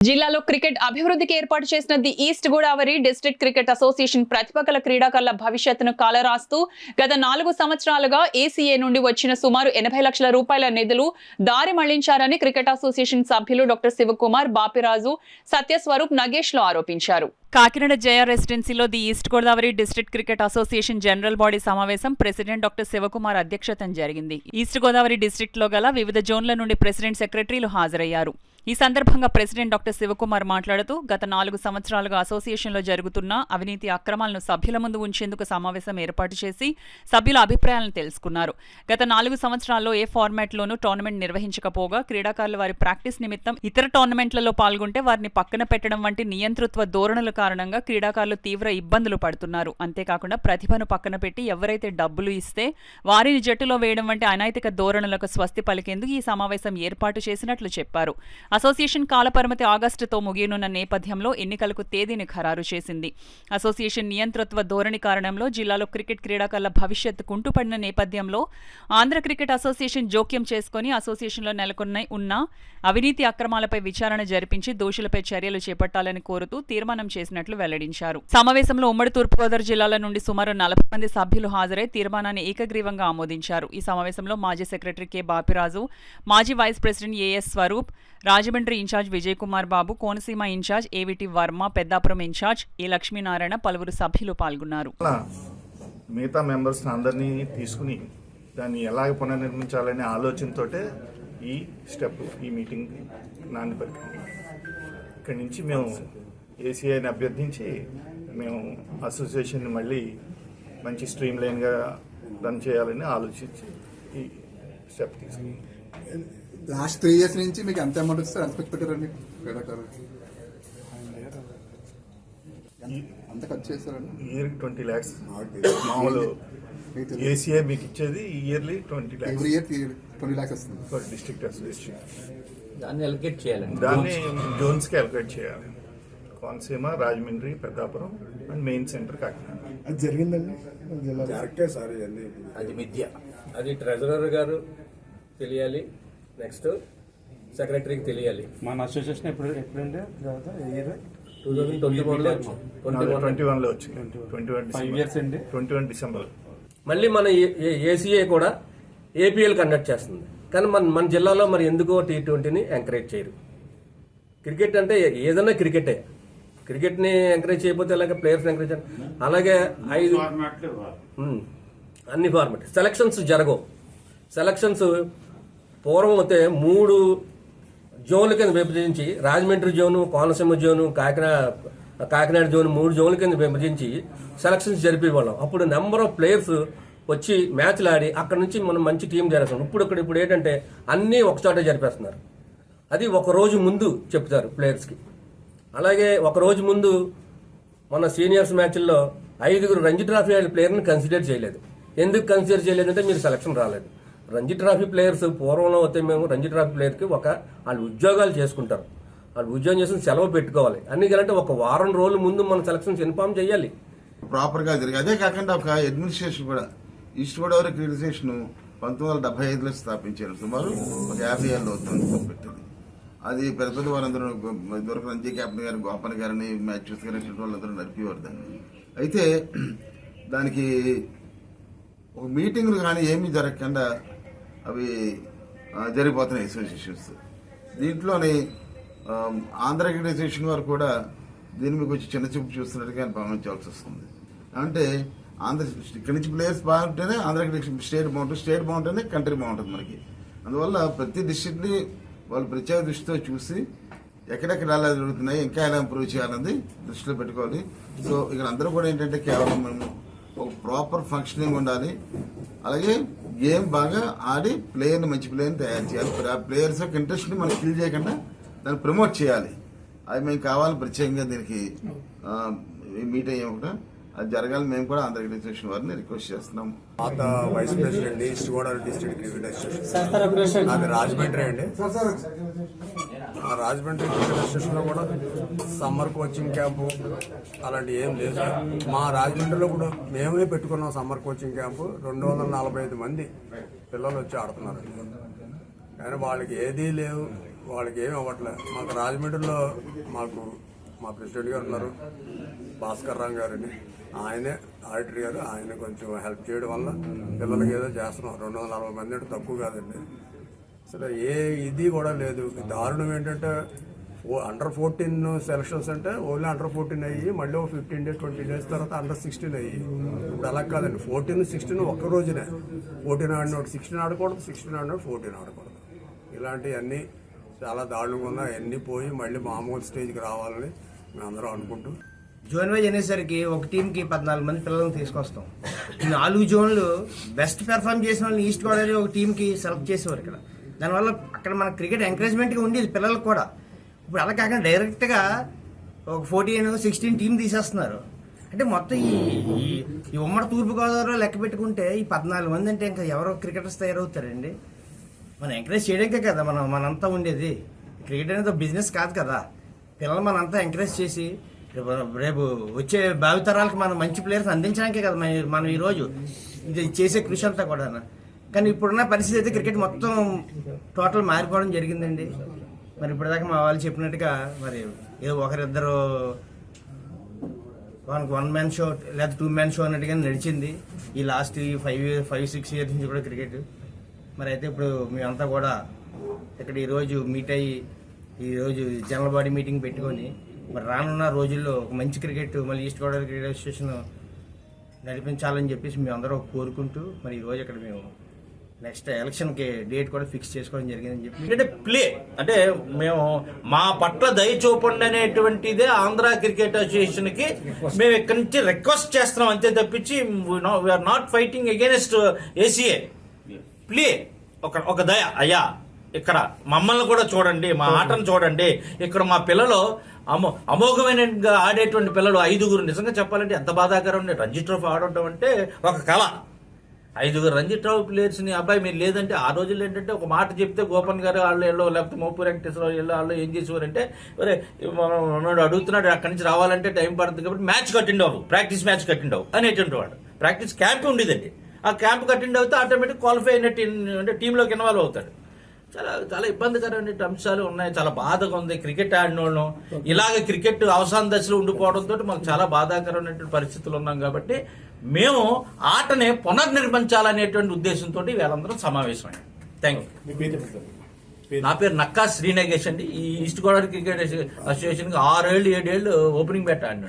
జిల్లాలో క్రికెట్ అభివృద్ధికి ఏర్పాటు చేసిన the east Godavari district cricket association ప్రతిభగల క్రీడాకారుల భవిష్యత్తును కాలరాస్తూ గత 4 సంవత్సరాలుగా ఏసీఏ నుండి వచ్చిన సుమారు 80 లక్షల రూపాయల నిధులు దారి మళ్లించారని క్రికెట్ అసోసియేషన్ సభ్యులు డాక్టర్ శివకుమార్, బాపిరాజు, సత్యస్వరూప్, నగేష్లు ఆరోపించారు. కాకినాడ జయ రెసిడెన్సీలో the east Godavari district cricket association general body సమావేశం ప్రెసిడెంట్ డాక్టర్ శివకుమార్ అధ్యక్షతన జరిగింది. ఈస్ట్ గోదావరి డిస్ట్రిక్ట్ లో గల వివిధ జోన్ల నుండి ప్రెసిడెంట్, సెక్రటరీలు హాజరయ్యారు. ఈ సందర్భంగా ప్రెసిడెంట్ డాక్టర్ శివకుమార్ మాట్లాడుతూ గత 4 సంవత్సరాలుగా అసోసియేషన్లో జరుగుతున్న అవినీతి అక్రమాలను సభ్యుల ముందు ఉంచేందుకు సమావేశం ఏర్పాటు చేసి సభ్యుల అభిప్రాయాలను తెలుసుకున్నారు. గత 4 సంవత్సరాల్లో ఏ ఫార్మాట్లోనూ టోర్నమెంట్ నిర్వహించకపోగా క్రీడాకారులు వారి ప్రాక్టీస్ నిమిత్తం ఇతర టోర్నమెంట్లలో పాల్గొంటే వారిని పక్కన పెట్టడం వంటి నియంతృత్వ ధోరణుల కారణంగా క్రీడాకారులు తీవ్ర ఇబ్బందులు పడుతున్నారు. అంతేకాకుండా ప్రతిభను పక్కన పెట్టి ఎవరైతే డబ్బులు ఇస్తే వారిని జట్టులో వేయడం వంటి అనైతిక ధోరణులకు స్వస్తి పలికేందుకు ఈ సమావేశం ఏర్పాటు చేసినట్లు చెప్పారు. అసోసియేషన్ కాలపరిమితి ఆగస్టుతో ముగియనున్న నేపథ్యంలో ఎన్నికలకు తేదీని ఖరారు చేసింది. అసోసియేషన్ నియంతృత్వ ధోరణి కారణంలో జిల్లాలో క్రికెట్ క్రీడాకారుల భవిష్యత్తు కుంటుపడిన నేపథ్యంలో ఆంధ్ర క్రికెట్ అసోసియేషన్ జోక్యం చేసుకుని అసోసియేషన్లో నెలకొన్న అవినీతి అక్రమాలపై విచారణ జరిపించి దోషులపై చర్యలు చేపట్టాలని కోరుతూ తీర్మానం చేసినట్లు వెల్లడించారు. సమావేశంలో ఉమ్మడి తూర్పుగోదావరి జిల్లాల నుండి సుమారు 40 మంది సభ్యులు హాజరై తీర్మానాన్ని ఏకగ్రీవంగా ఆమోదించారు. ఈ సమావేశంలో మాజీ సెక్రటరీ కె బాపిరాజు, మాజీ vice president AS Swaroop, Rajahmundry incharge Vijay Kumar Babu, Konaseema incharge AVT Varma, Peddapuram incharge A Lakshminarayana, పలువురు సభ్యులు పాల్గొన్నారు. మిగతా మెంబర్స్ అందరినీ తీసుకుని దాన్ని ఎలాగ పునర్నిర్మించాలనే ఆలోచనతోటే ఈ స్టెప్, ఈ మీటింగ్ నాంది పలికింది. ఇక్కడి నుంచి మేము ఏసీఐని అభ్యర్థించి మేము అసోసియేషన్ని మళ్ళీ మంచి స్ట్రీమ్ లైన్గా రన్ చేయాలని ఆలోచించి ఈ స్టెప్ తీసుకుని లాస్ట్ 3 years నుంచి మీకు ఎంత అమౌంట్ వస్తే ఎక్స్పెక్ట్ పెట్టారండి? అంత ఖర్చు చేస్తారండి? ఇయర్కి 20 lakhs. మామూలు ఏసీఐ మీకు ఇచ్చేది yearly 20 lakhs. Every year 20 lakhs వస్తుంది ఫర్ డిస్ట్రిక్ట్ అసోసియేషన్. దాన్ని అలొకేట్ చేయాలి, దాన్ని జోన్స్కి అలొకేట్ చేయాలి. Konaseema, Rajahmundry, Peddapuram and main centre Kakinada. అది జరిగిందండి. అది విద్య, అది ట్రెజరర్ గారు తెలియాలి, నెక్స్ట్ సెక్రటరీకి తెలియాలి. మన అసోసియేషన్ ఎప్పుడంటే 2021లో వచ్చింది. 21 డిసెంబర్. మళ్ళీ మన ఏసీఏ కూడా ఏపీఎల్ కండక్ట్ చేస్తుంది, కానీ మన జిల్లాలో మరి ఎందుకో T20ని ఎంకరేజ్ చేయరు. క్రికెట్ అంటే ఏదైనా క్రికెటే, క్రికెట్ని ఎంకరేజ్ చేయకపోతే అలాగే ప్లేయర్స్ ఎంకరేజ్ అలాగే 5 అన్ని ఫార్మాట్ సెలక్షన్స్ జరగవు. సెలక్షన్స్ పూర్వం అయితే 3 జోన్ల కింద విభజించి Rajahmundry zone, Konaseema zone, Kakinada zone 3 జోన్ల కింద విభజించి సెలక్షన్స్ జరిపేవాళ్ళం. అప్పుడు నెంబర్ ఆఫ్ ప్లేయర్స్ వచ్చి మ్యాచ్లు ఆడి అక్కడ నుంచి మనం మంచి టీం జరుగుతాం. ఇప్పుడు ఏంటంటే అన్నీ ఒకచోట జరిపేస్తున్నారు. అది ఒక రోజు ముందు చెప్తారు ప్లేయర్స్కి. అలాగే ఒక రోజు ముందు మన సీనియర్స్ మ్యాచ్ల్లో 5 రంజీ ట్రాఫీ ప్లేయర్ని కన్సిడర్ చేయలేదు. ఎందుకు కన్సిడర్ చేయలేదంటే మీరు సెలక్షన్ రాలేదు. రంజీ ట్రాఫీ ప్లేయర్స్ పూర్వంలో అయితే మేము రంజీ ట్రాఫీ ప్లేయర్కి వాళ్ళు ఉద్యోగాలు చేసుకుంటారు, వాళ్ళు ఉద్యోగం చేసుకుని సెలవు పెట్టుకోవాలి. అందుకంటే ఒక వారం రోజుల ముందు మన సెలక్షన్స్ ఇన్ఫార్మ్ చేయాలి, ప్రాపర్గా జరిగి. అదే కాకుండా ఒక అడ్మినిస్ట్రేషన్ కూడా ఈస్ట్ గోదావరి క్రికెట్ అసోసియేషన్ 1975లో స్థాపించారు. సుమారు ఒక 50 ఏళ్ళు అవుతుంది పెట్టింది. అది పెద్ద పెద్ద వారందరూ ఇదివరకు రంజీ క్యాప్టెన్ గారు, గోపన్ గారిని, మ్యాచెస్ గారు వాళ్ళందరూ నడిపేవారు దాన్ని. అయితే దానికి ఒక మీటింగ్లు కానీ ఏమీ జరగకుండా అవి జరిగిపోతున్నాయి అసోసియేషన్స్. దీంట్లోని ఆంధ్ర క్రికెట్ అసోసియేషన్ వారు కూడా దీని మీద కొంచెం చిన్న చూపు చూస్తున్నట్టుగా భావించాల్సి వస్తుంది. అంటే ఇక్కడి నుంచి ప్లేయర్స్ బాగుంటేనే ఆంధ్ర క్రికెట్ స్టేట్ బాగుంటుంది, స్టేట్ బాగుంటేనే కంట్రీ బాగుంటుంది మనకి. అందువల్ల ప్రతి డిస్ట్రిక్ట్ని వాళ్ళు ప్రత్యేక దృష్టితో చూసి ఎక్కడెక్కడ ఎలా జరుగుతున్నాయి, ఇంకా ఎలా ఇంప్రూవ్ చేయాలన్నది దృష్టిలో పెట్టుకోవాలి. సో ఇక్కడ అందరూ కూడా ఏంటంటే కేవలం మేము ఒక ప్రాపర్ ఫంక్షనింగ్ ఉండాలి, అలాగే గేమ్ బాగా ఆడి ప్లేయర్ని, మంచి ప్లేయర్ని తయారు చేయాలి. ఆ ప్లేయర్స్ యొక్క ఇంట్రెస్ట్ని మనం కిల్ చేయకుండా దాన్ని ప్రమోట్ చేయాలి. అది మేము కావాలని ప్రత్యేకంగా దీనికి మీట్ అయ్యాము. అది జరగాలని మేము కూడా ఆంధ్ర క్రికెట్ అసోసియేషన్ వారిని రిక్వెస్ట్ చేస్తున్నాం. పాత vice president east Godavari district cricket association, అది రాజమండ్రి అండి. ఆ రాజమండ్రి క్రికెట్ అసోసియేషన్లో కూడా సమ్మర్ కోచింగ్ క్యాంపు అలాంటి ఏం లేదు. మా రాజమండ్రిలో కూడా మేమే పెట్టుకున్నాం సమ్మర్ కోచింగ్ క్యాంపు. 245 మంది పిల్లలు వచ్చి ఆడుతున్నారు, కానీ వాళ్ళకి ఏదీ లేవు. వాళ్ళకి ఏమి అవ్వట్లేదు. మాకు రాజమండ్రిలో మా ప్రెసిడెంట్ గారు ఉన్నారు, భాస్కర్ రావు గారని, ఆయనే ఆడిటర్ గారు, ఆయన కొంచెం హెల్ప్ చేయడం వల్ల పిల్లలకి ఏదో చేస్తున్నాం. 240 మంది అంటే తక్కువ కాదండి. అసలు ఏ ఇది కూడా లేదు. దారుణం ఏంటంటే అండర్ 14 సెలక్షన్స్ అంటే ఓన్లీ అండర్ 14 అయ్యి మళ్ళీ 15 days 20 days తర్వాత అండర్ 16 అయ్యి. ఇప్పుడు అలా కాదండి, 14 16 ఒక్క రోజునే. 14 ఆడినోడు 16 ఆడకూడదు, 16 ఆడినోడు 14 ఆడకూడదు. ఇలాంటివన్నీ చాలా దారుణంగా ఉన్నాయి. అన్నీ పోయి మళ్ళీ మామూలు స్టేజ్కి రావాలని మేము అందరం అనుకుంటూ జోన్ వైజ్ అనేసరికి ఒక టీంకి 14 మంది పిల్లలను తీసుకొస్తాం. ఈ 4 జోన్లు బెస్ట్ పెర్ఫామ్ చేసిన వాళ్ళని ఈస్ట్ గోదావరి ఒక టీంకి సెలెక్ట్ చేసేవారు ఇక్కడ. దానివల్ల అక్కడ మన క్రికెట్ ఎంకరేజ్మెంట్గా ఉండేది పిల్లలకు కూడా. ఇప్పుడు అలా కాకుండా డైరెక్ట్గా ఒక 14 16 టీం తీసేస్తున్నారు. అంటే మొత్తం ఈ ఉమ్మడి తూర్పుగోదావరిలో లెక్క పెట్టుకుంటే ఈ 14 మంది అంటే ఇంకా ఎవరో క్రికెటర్స్ తయారవుతారండి. మనం ఎంకరేజ్ చేయడానికే కదా మనంతా ఉండేది. క్రికెట్ అనేది బిజినెస్ కాదు కదా. పిల్లలు మనంతా ఎంకరేజ్ చేసి రేపు వచ్చే భావితరాలకు మనం మంచి ప్లేయర్స్ అందించడానికే కదా మనం ఈరోజు ఇది చేసే కృషి అంతా కూడా. కానీ ఇప్పుడున్న పరిస్థితి అయితే క్రికెట్ మొత్తం టోటల్ మారిపోవడం జరిగిందండి. మరి ఇప్పటిదాకా మా వాళ్ళు చెప్పినట్టుగా మరి ఏదో ఒకరిద్దరు 1 man షో లేదా 2 man షో అన్నట్టుగా నడిచింది ఈ లాస్ట్ 5-6 years నుంచి కూడా క్రికెట్. మరి అయితే ఇప్పుడు మేమంతా కూడా ఇక్కడ ఈరోజు మీట్ అయ్యి ఈరోజు జనరల్ బాడీ మీటింగ్ పెట్టుకొని మరి రానున్న రోజుల్లో ఒక మంచి క్రికెట్ మళ్ళీ ఈస్ట్ గోదావరి క్రికెట్ అసోసియేషన్ నడిపించాలని చెప్పేసి మేము అందరూ కోరుకుంటూ మరి ఈరోజు ఇక్కడ మేము నెక్స్ట్ ఎలక్షన్కి డేట్ కూడా ఫిక్స్ చేసుకోవడం జరిగిందని చెప్పి. అంటే ప్లే అంటే మేము మా పట్ల దయ చూపండి అనేటువంటిదే ఆంధ్ర క్రికెట్ అసోసియేషన్కి మేము ఇక్కడి నుంచి రిక్వెస్ట్ చేస్తున్నాం అంతే తప్పించి we're not fighting against ACA. ప్లే ఒక దయ అయ్యా, ఇక్కడ మమ్మల్ని కూడా చూడండి, మా ఆటను చూడండి. ఇక్కడ మా పిల్లలు అమోఘమైన ఆడేటువంటి పిల్లలు 5 నిజంగా చెప్పాలంటే ఎంత బాధాకరం. రంజీ ట్రోఫీ ఆడటం అంటే ఒక కళ. 5 రంజీ ట్రోఫీ ప్లేయర్స్ని అబ్బాయి మీరు లేదంటే ఆ రోజుల్లో ఏంటంటే ఒక మాట చెప్తే గోపన్ గారు వాళ్ళు వెళ్ళో లేకపోతే మోపూర్ వెంకటేశ్వర వాళ్ళు ఏం చేసేవారంటే ఒరే మనం అడుగుతున్నాడు అక్కడి నుంచి రావాలంటే టైం పడుతుంది కాబట్టి మ్యాచ్ కట్టిండవు, ప్రాక్టీస్ మ్యాచ్ కట్టిండవు అనేటువంటి వాడు. ప్రాక్టీస్ క్యాంప్ ఉండేదండి. ఆ క్యాంప్ కట్టిండి అవుతే ఆటోమేటిక్ క్వాలిఫై అయినట్టు అంటే టీంలోకి ఇన్వాల్వ్ అవుతాడు. చాలా చాలా ఇబ్బందికరమైన అంశాలు ఉన్నాయి. చాలా బాధగా ఉంది. క్రికెట్ ఆడినోళ్ళం ఇలాగ క్రికెట్ అవసాన దశలో ఉండిపోవడంతో మాకు చాలా బాధాకరమైనటువంటి పరిస్థితులు ఉన్నాం. కాబట్టి మేము ఆటని పునర్నిర్మించాలనేటువంటి ఉద్దేశంతో వీళ్ళందరం సమావేశమైంది. Thank you. నా పేరు నక్కా శ్రీనగేష్ అండి. ఈ ఈస్ట్ గోదావరి క్రికెట్ అసోసియేషన్కి 6 ఏళ్ళు 7 ఏళ్ళు ఓపెనింగ్ బ్యాట్ ఆడినాడు.